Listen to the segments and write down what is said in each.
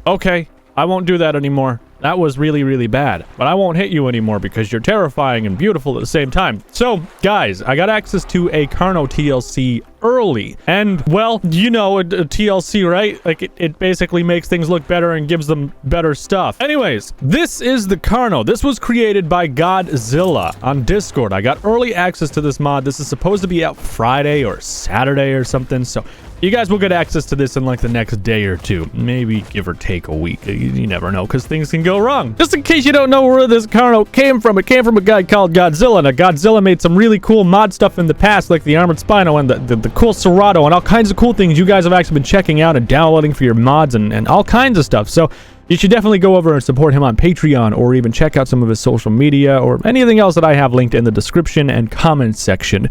Okay, I won't do that anymore. That was really, really bad. But I won't hit you anymore because you're terrifying and beautiful at the same time. So, guys, I got access to a Carno TLC early. And, well, you know, a TLC, right? Like, it basically makes things look better and gives them better stuff. Anyways, this is the Carno. This was created by Godzilla on Discord. I got early access to this mod. This is supposed to be out Friday or Saturday or something. So, you guys will get access to this in like the next day or two. Maybe give or take a week. You never know, because things can go wrong. Just in case you don't know where this Carno came from, it came from a guy called Godzilla. Now, Godzilla made some really cool mod stuff in the past, like the Armored Spino and the cool Serato and all kinds of cool things you guys have actually been checking out and downloading for your mods and all kinds of stuff. So you should definitely go over and support him on Patreon, or even check out some of his social media or anything else that I have linked in the description and comments section.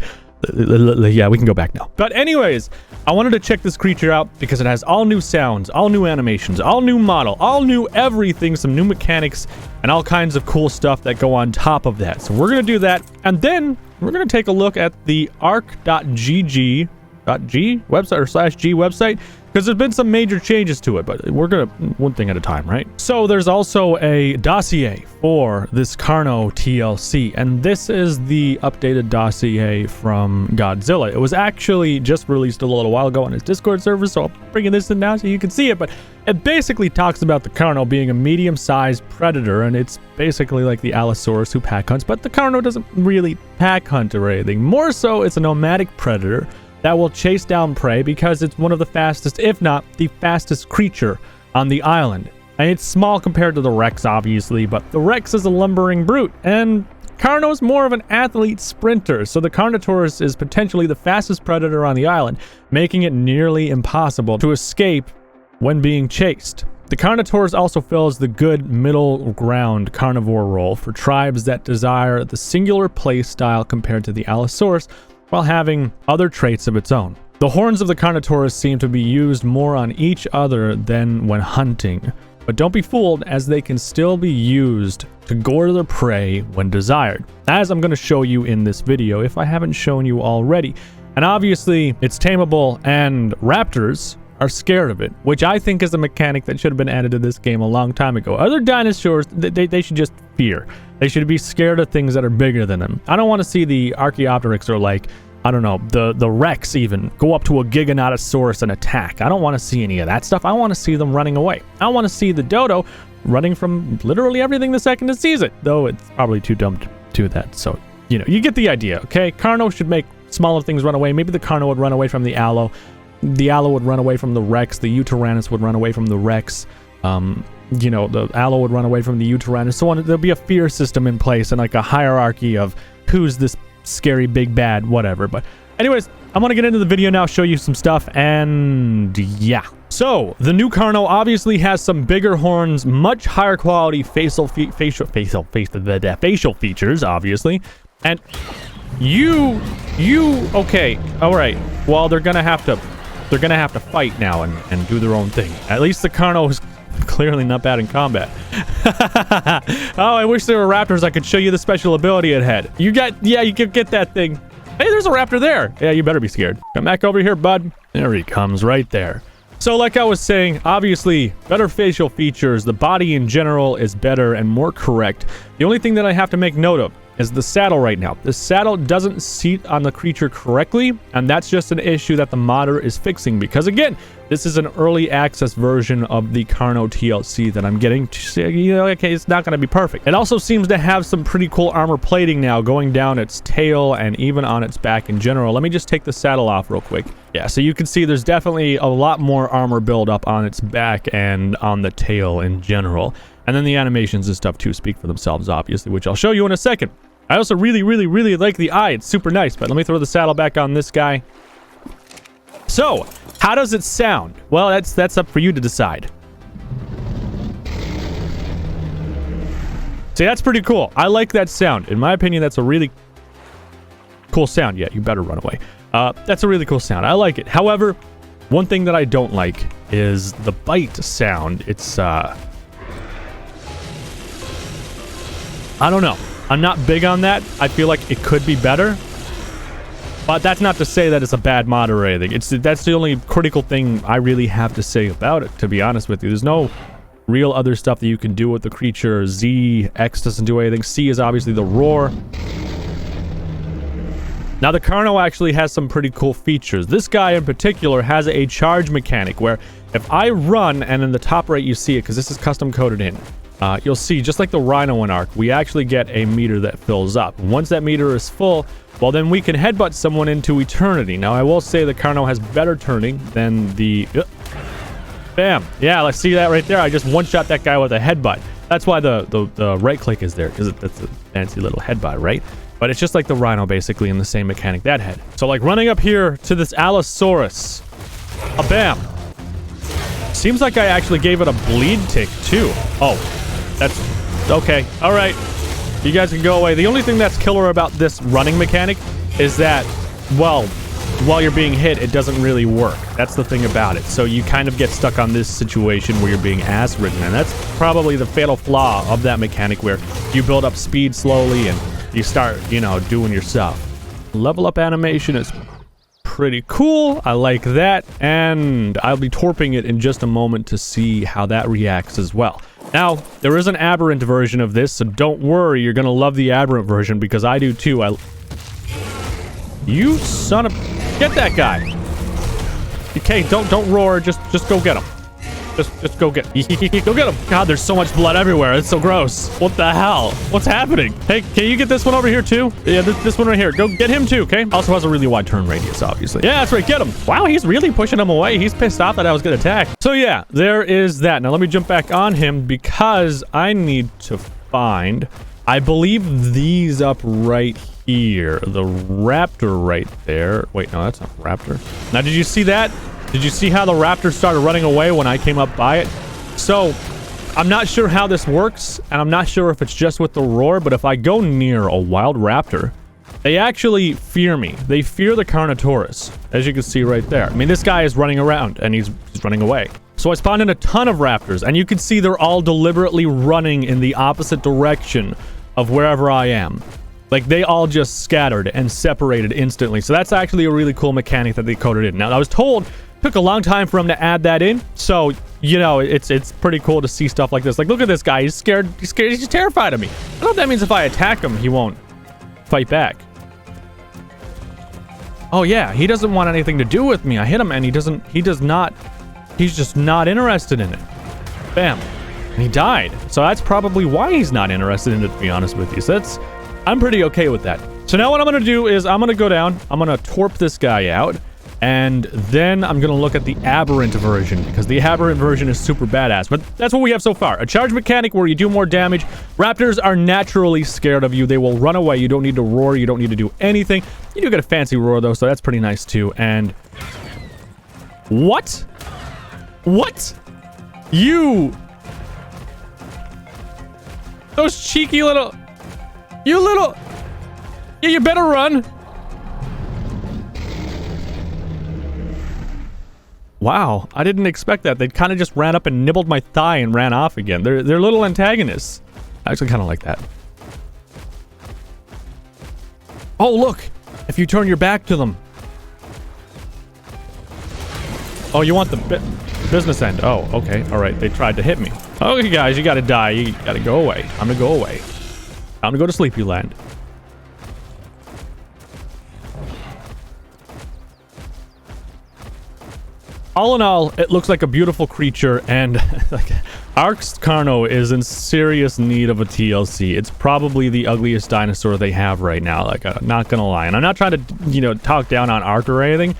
Yeah, we can go back now. But anyways, I wanted to check this creature out because it has all new sounds, all new animations, all new model, all new everything, some new mechanics, and all kinds of cool stuff that go on top of that. So we're going to do that, and then we're going to take a look at the ARK.gg website or /g website, because there's been some major changes to it, but we're gonna one thing at a time, right? So there's also a dossier for this Carno TLC, and this is the updated dossier from Godzilla. It was actually just released a little while ago on his Discord server, so I'm bringing this in now so you can see it. But it basically talks about the Carno being a medium-sized predator, and it's basically like the Allosaurus who pack hunts, but the Carno doesn't really pack hunt or anything. More so, it's a nomadic predator that will chase down prey because it's one of the fastest, if not the fastest creature on the island. And it's small compared to the Rex, obviously, but the Rex is a lumbering brute, and Carno's more of an athlete sprinter, so the Carnotaurus is potentially the fastest predator on the island, making it nearly impossible to escape when being chased. The Carnotaurus also fills the good middle ground carnivore role for tribes that desire the singular play style compared to the Allosaurus, while having other traits of its own. The horns of the Carnotaurus seem to be used more on each other than when hunting, but don't be fooled, as they can still be used to gore their prey when desired, as I'm going to show you in this video if I haven't shown you already. And obviously it's tameable, and raptors are scared of it, which I think is a mechanic that should have been added to this game a long time ago. Other dinosaurs, they should just fear. They should be scared of things that are bigger than them. I don't want to see the Archaeopteryx, or like, I don't know, the Rex even go up to a Giganotosaurus and attack. I don't want to see any of that stuff. I want to see them running away. I want to see the dodo running from literally everything the second it sees it, though it's probably too dumb to do that. So, you know, you get the idea, okay? Carno should make smaller things run away. Maybe the Carno would run away from the Allo. The Allo would run away from the Rex. The Utyrannus would run away from the Rex. You know, the Allo would run away from the Utyrannus. So on, there'll be a fear system in place and like a hierarchy of who's this scary big bad, whatever. But anyways, I'm gonna get into the video now, show you some stuff, and yeah. So the new Carno obviously has some bigger horns, much higher quality facial features, obviously. And you okay, all right. Well, they're gonna have to fight now and do their own thing. At least the Carno is clearly not bad in combat. Oh, I wish there were raptors. I could show you the special ability it had. You could get that thing. Hey, there's a raptor there. Yeah, you better be scared. Come back over here, bud. There he comes, right there. So like I was saying, obviously better facial features. The body in general is better and more correct. The only thing that I have to make note of is the saddle right now. The saddle doesn't seat on the creature correctly, and that's just an issue that the modder is fixing, because again, this is an early access version of the Carno TLC that I'm getting to say, you know, okay, it's not going to be perfect. It also seems to have some pretty cool armor plating now going down its tail and even on its back in general. Let me just take the saddle off real quick. Yeah, so you can see there's definitely a lot more armor buildup on its back and on the tail in general. And then the animations and stuff too speak for themselves, obviously, which I'll show you in a second. I also really like the eye. It's super nice, but let me throw the saddle back on this guy. So, how does it sound? Well, that's up for you to decide. See, that's pretty cool. I like that sound. In my opinion, that's a really cool sound. Yeah, you better run away. That's a really cool sound. I like it. However, one thing that I don't like is the bite sound. It's, I don't know. I'm not big on that. I feel like it could be better. But that's not to say that it's a bad mod or anything. That's the only critical thing I really have to say about it, to be honest with you. There's no real other stuff that you can do with the creature. Z, X doesn't do anything. C is obviously the roar. Now, the Carno actually has some pretty cool features. This guy in particular has a charge mechanic where if I run, and in the top right you see it because this is custom coded in, you'll see, just like the Rhino in ARK, we actually get a meter that fills up. Once that meter is full, well, then we can headbutt someone into eternity. Now, I will say the Carno has better turning than the... Bam! Yeah, let's see that right there. I just one-shot that guy with a headbutt. That's why the right click is there, because that's a fancy little headbutt, right? But it's just like the Rhino, basically, in the same mechanic that had. So, like, running up here to this Allosaurus. A bam! Seems like I actually gave it a bleed tick, too. Oh, that's... Okay, alright. You guys can go away. The only thing that's killer about this running mechanic is that, well, while you're being hit, it doesn't really work. That's the thing about it. So you kind of get stuck on this situation where you're being ass-ridden, and that's probably the fatal flaw of that mechanic, where you build up speed slowly and you start, you know, doing your stuff. Level up animation is pretty cool. I like that, and I'll be torping it in just a moment to see how that reacts as well. Now, there is an aberrant version of this, so don't worry, you're gonna love the aberrant version, because I do too. You son of... Get that guy! Okay, don't roar, just go get him. Just go get him. Go get him! God, there's so much blood everywhere, it's so gross. What the hell? What's happening? Hey, can you get this one over here too? Yeah, this one right here. Go get him too, okay? Also has a really wide turn radius, obviously. Yeah, that's right, get him! Wow, he's really pushing him away. He's pissed off that I was gonna attack. So yeah, there is that. Now let me jump back on him, because I need to find... I believe these up right here. The raptor right there. Wait, no, that's not raptor. Now, did you see that? Did you see how the raptor started running away when I came up by it? So, I'm not sure how this works, and I'm not sure if it's just with the roar, but if I go near a wild raptor, they actually fear me. They fear the Carnotaurus, as you can see right there. I mean, this guy is running around, and he's running away. So I spawned in a ton of raptors, and you can see they're all deliberately running in the opposite direction of wherever I am. Like, they all just scattered and separated instantly. So that's actually a really cool mechanic that they coded in. Now, I was told it took a long time for them to add that in. So, you know, it's pretty cool to see stuff like this. Like, look at this guy. He's scared. He's just terrified of me. I don't know if that means if I attack him, he won't fight back. Oh, yeah. He doesn't want anything to do with me. I hit him, and he's just not interested in it. Bam. And he died. So that's probably why he's not interested in it, to be honest with you. So I'm pretty okay with that. So now what I'm going to do is I'm going to go down. I'm going to torp this guy out. And then I'm going to look at the aberrant version, because the aberrant version is super badass. But that's what we have so far. A charge mechanic where you do more damage. Raptors are naturally scared of you. They will run away. You don't need to roar. You don't need to do anything. You do get a fancy roar, though, so that's pretty nice, too. And... What? What? You... Those cheeky little... You little... Yeah, you better run. Wow, I didn't expect that. They kind of just ran up and nibbled my thigh and ran off again. They're little antagonists. I actually kind of like that. Oh, look! If you turn your back to them. Oh, you want the business end. Oh, okay. All right, they tried to hit me. Okay, guys, you gotta die. You gotta go away. I'm gonna go away. I'm gonna go to Sleepy Land. All in all, it looks like a beautiful creature, and like ARK's Carno is in serious need of a TLC. It's probably the ugliest dinosaur they have right now, like, I'm not gonna lie. And I'm not trying to, you know, talk down on ARK or anything,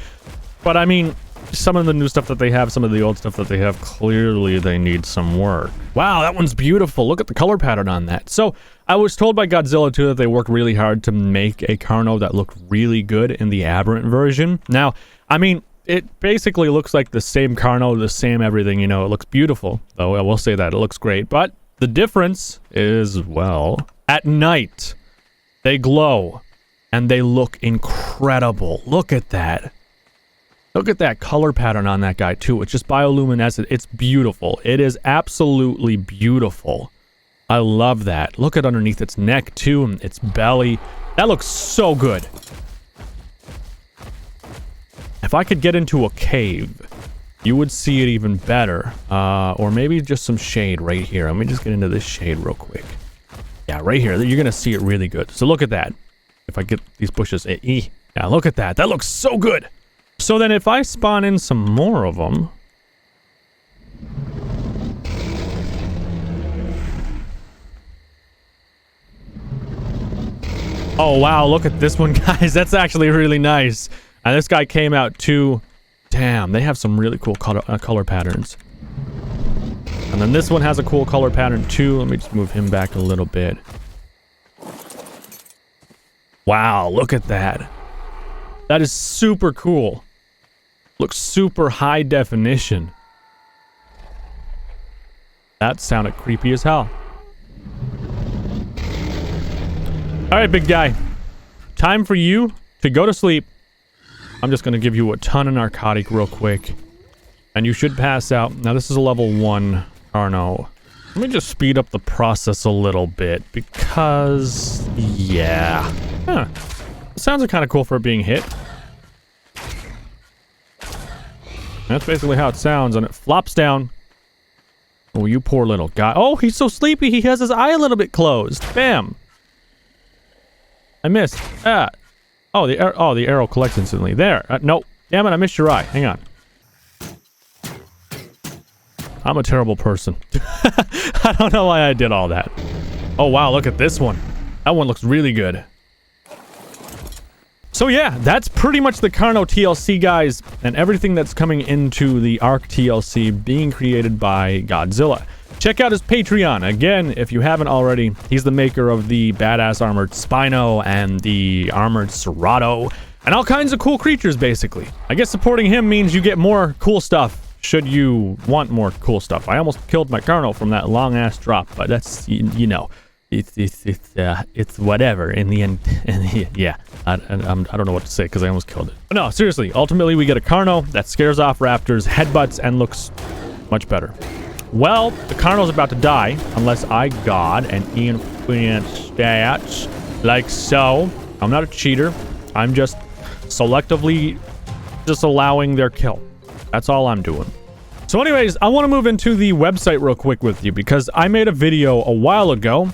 but I mean, some of the new stuff that they have, some of the old stuff that they have, clearly they need some work. Wow, that one's beautiful. Look at the color pattern on that. So, I was told by Godzilla, too, that they worked really hard to make a Carno that looked really good in the aberrant version. Now, I mean... It basically looks like the same Carno, the same everything, you know, it looks beautiful, though I will say that, it looks great, but the difference is, well, at night, they glow, and they look incredible. Look at that. Look at that color pattern on that guy, too. It's just bioluminescent. It's beautiful. It is absolutely beautiful. I love that. Look at underneath its neck, too, and its belly. That looks so good. If I could get into a cave, you would see it even better. Or maybe just some shade right here. Let me just get into this shade real quick. Yeah, right here. You're gonna see it really good. So look at that. If I get these bushes, yeah, look at that. That looks so good. So then if I spawn in some more of them. Oh, wow. Look at this one, guys. That's actually really nice. And this guy came out too. Damn, they have some really cool color patterns. And then this one has a cool color pattern too. Let me just move him back a little bit. Wow, look at that. That is super cool. Looks super high definition. That sounded creepy as hell. Alright, big guy. Time for you to go to sleep. I'm just gonna give you a ton of narcotic real quick. And you should pass out. Now this is a level 1 Carno. Let me just speed up the process a little bit because... yeah. Huh. Sounds are kind of cool for it being hit. That's basically how it sounds, and it flops down. Oh, you poor little guy. Oh, he's so sleepy, he has his eye a little bit closed. Bam. I missed. Ah. Oh, the arrow collects instantly. There. Nope. Damn it, I missed your eye. Hang on. I'm a terrible person. I don't know why I did all that. Oh, wow, look at this one. That one looks really good. So yeah, that's pretty much the Carno TLC, guys, and everything that's coming into the ARK TLC being created by Godzilla. Check out his Patreon. Again, if you haven't already, he's the maker of the badass armored Spino and the armored Serrato, and all kinds of cool creatures, basically. I guess supporting him means you get more cool stuff, should you want more cool stuff. I almost killed my Carno from that long-ass drop, but that's, you know... It's whatever in the end. Yeah, I don't know what to say because I almost killed it. But no, seriously, ultimately we get a Carno that scares off raptors, headbutts, and looks much better. Well, the Carno's about to die unless I god and infinite stats like so. I'm not a cheater. I'm just selectively allowing their kill. That's all I'm doing. So anyways, I want to move into the website real quick with you because I made a video a while ago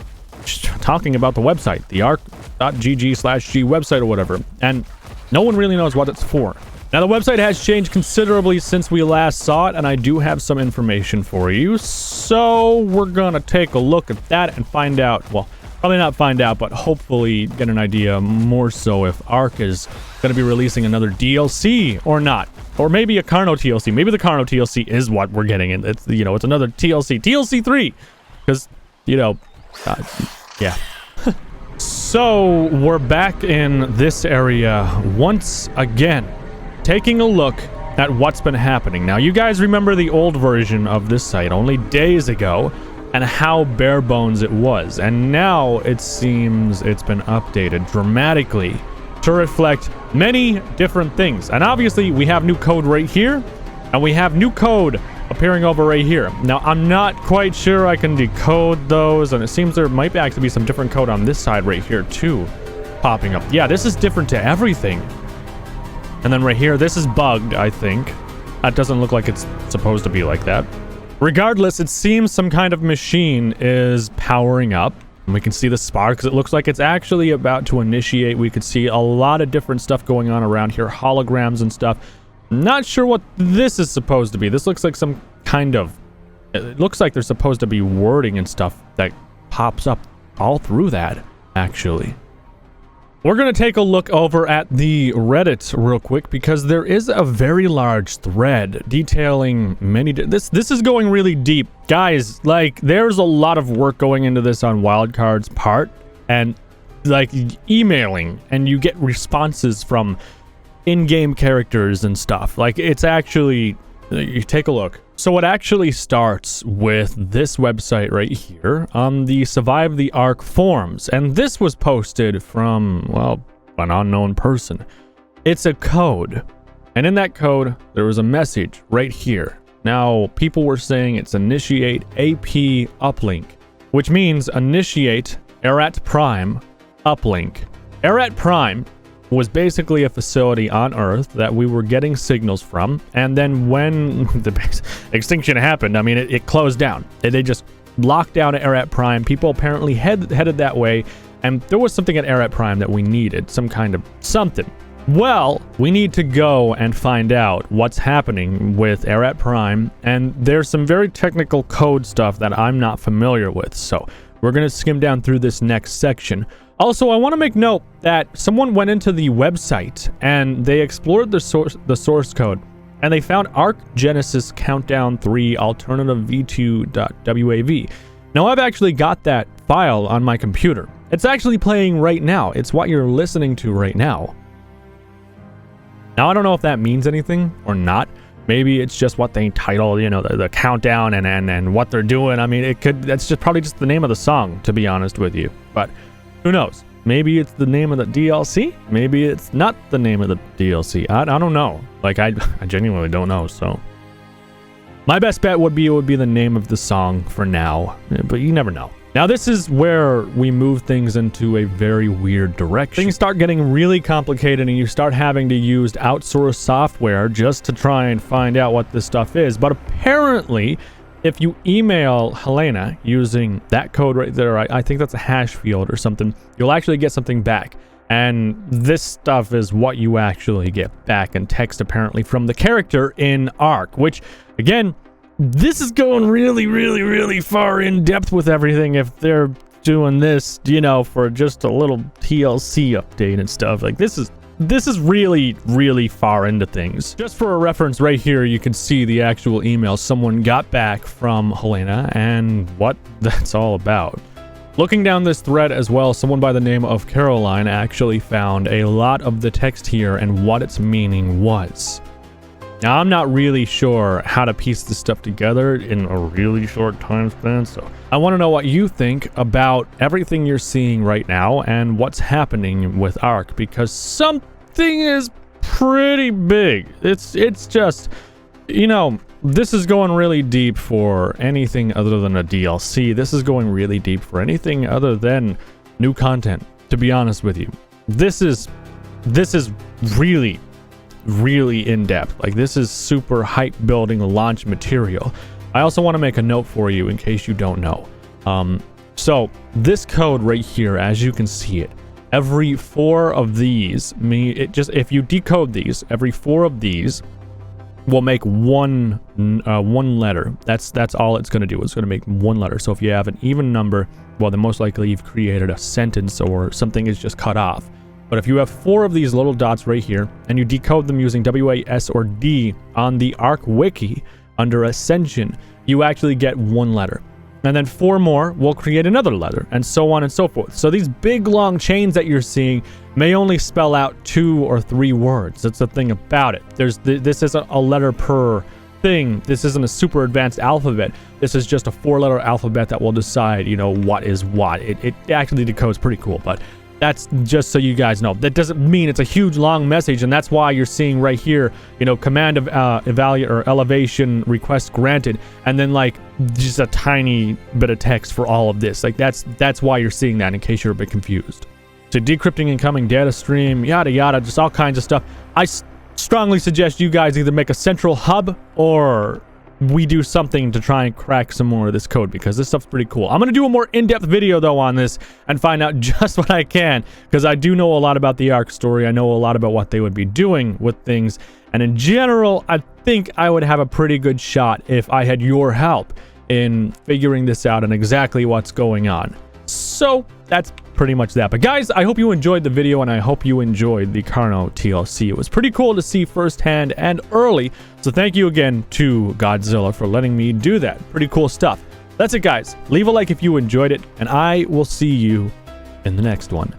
talking about the website, the ark.gg/g website or whatever, and no one really knows what it's for. Now, the website has changed considerably since we last saw it, and I do have some information for you, so we're gonna take a look at that and find out, well, probably not find out, but hopefully get an idea more so if ARK is gonna be releasing another DLC or not. Or maybe a Carno TLC. Maybe the Carno TLC is what we're getting, and it's, you know, it's another TLC. TLC 3! Because, you know, yeah. So, we're back in this area once again, taking a look at what's been happening. Now, you guys remember the old version of this site only days ago, and how bare bones it was. And now, it seems it's been updated dramatically to reflect many different things. And obviously, we have new code right here, and we have new code appearing over right here. Now, I'm not quite sure I can decode those, and it seems there might actually be some different code on this side right here too, popping up. Yeah, this is different to everything. And then right here, this is bugged, I think. That doesn't look like it's supposed to be like that. Regardless, it seems some kind of machine is powering up. And we can see the sparks. It looks like it's actually about to initiate. We could see a lot of different stuff going on around here, holograms and stuff. Not sure what this is supposed to be. This looks like some kind of... It looks like there's supposed to be wording and stuff that pops up all through that, actually. We're going to take a look over at the Reddit real quick because there is a very large thread detailing many... This is going really deep. Guys, like, there's a lot of work going into this on Wildcard's part, and, like, emailing, and you get responses from in-game characters and stuff. Like, it's actually... You take a look. So it actually starts with this website right here on the Survive the ARK forums. And this was posted from, well, an unknown person. It's a code. And in that code, there was a message right here. Now, people were saying it's initiate AP uplink, which means initiate Arat Prime uplink. Arat Prime was basically a facility on Earth that we were getting signals from, and then when the extinction happened, I mean, it closed down. They just locked down Arat Prime. People apparently headed that way, and there was something at Arat Prime that we needed, some kind of something. Well, we need to go and find out what's happening with Arat Prime, and there's some very technical code stuff that I'm not familiar with, so we're going to skim down through this next section. Also, I want to make note that someone went into the website and they explored the source code, and they found ARK Genesis Countdown 3 Alternative V2.wav. Now, I've actually got that file on my computer. It's actually playing right now. It's what you're listening to right now. Now, I don't know if that means anything or not. Maybe it's just what they title, you know, the countdown and what they're doing. I mean, that's just probably just the name of the song, to be honest with you. But who knows? Maybe it's the name of the DLC. Maybe it's not the name of the DLC. I don't know. Like, I genuinely don't know. So my best bet would be the name of the song for now, but you never know. Now, this is where we move things into a very weird direction. Things start getting really complicated, and you start having to use outsourced software just to try and find out what this stuff is. But apparently, if you email Helena using that code right there, I think that's a hash field or something, you'll actually get something back. And this stuff is what you actually get back in text, apparently, from the character in ARK, which, again, this is going really, really, really far in depth with everything if they're doing this, you know, for just a little TLC update and stuff. Like, this is really, really far into things. Just for a reference right here, you can see the actual email someone got back from Helena and what that's all about. Looking down this thread as well, someone by the name of Caroline actually found a lot of the text here and what its meaning was. Now, I'm not really sure how to piece this stuff together in a really short time span, so I want to know what you think about everything you're seeing right now and what's happening with ARK, because something is pretty big. It's just, you know, this is going really deep for anything other than a DLC. This is going really deep for anything other than new content, to be honest with you. This is really in depth. Like, this is super hype building launch material. I also want to make a note for you in case you don't know. So this code right here, as you can see it, every 4 of these, if you decode these, every 4 of these will make one letter. That's all it's going to do. It's going to make 1 letter. So if you have an even number, well, then most likely you've created a sentence or something is just cut off. But if you have 4 of these little dots right here, and you decode them using WAS or D on the ARK wiki under Ascension, you actually get 1 letter. And then 4 more will create another letter, and so on and so forth. So these big, long chains that you're seeing may only spell out 2 or 3 words. That's the thing about it. This isn't a letter per thing. This isn't a super advanced alphabet. This is just a 4-letter alphabet that will decide, you know, what is what. It actually decodes pretty cool, but that's just so you guys know. That doesn't mean it's a huge long message, and that's why you're seeing right here, you know, command of evaluate or elevation request granted, and then like just a tiny bit of text for all of this. Like that's why you're seeing that, in case you're a bit confused. So decrypting incoming data stream, yada yada, just all kinds of stuff. I strongly suggest you guys either make a central hub or we do something to try and crack some more of this code, because this stuff's pretty cool. I'm going to do a more in-depth video, though, on this and find out just what I can, because I do know a lot about the ARK story. I know a lot about what they would be doing with things. And in general, I think I would have a pretty good shot if I had your help in figuring this out and exactly what's going on. So that's pretty much that. But guys, I hope you enjoyed the video, and I hope you enjoyed the Carno TLC. It was pretty cool to see firsthand and early. So thank you again to Godzilla for letting me do that. Pretty cool stuff. That's it, guys. Leave a like if you enjoyed it, and I will see you in the next one.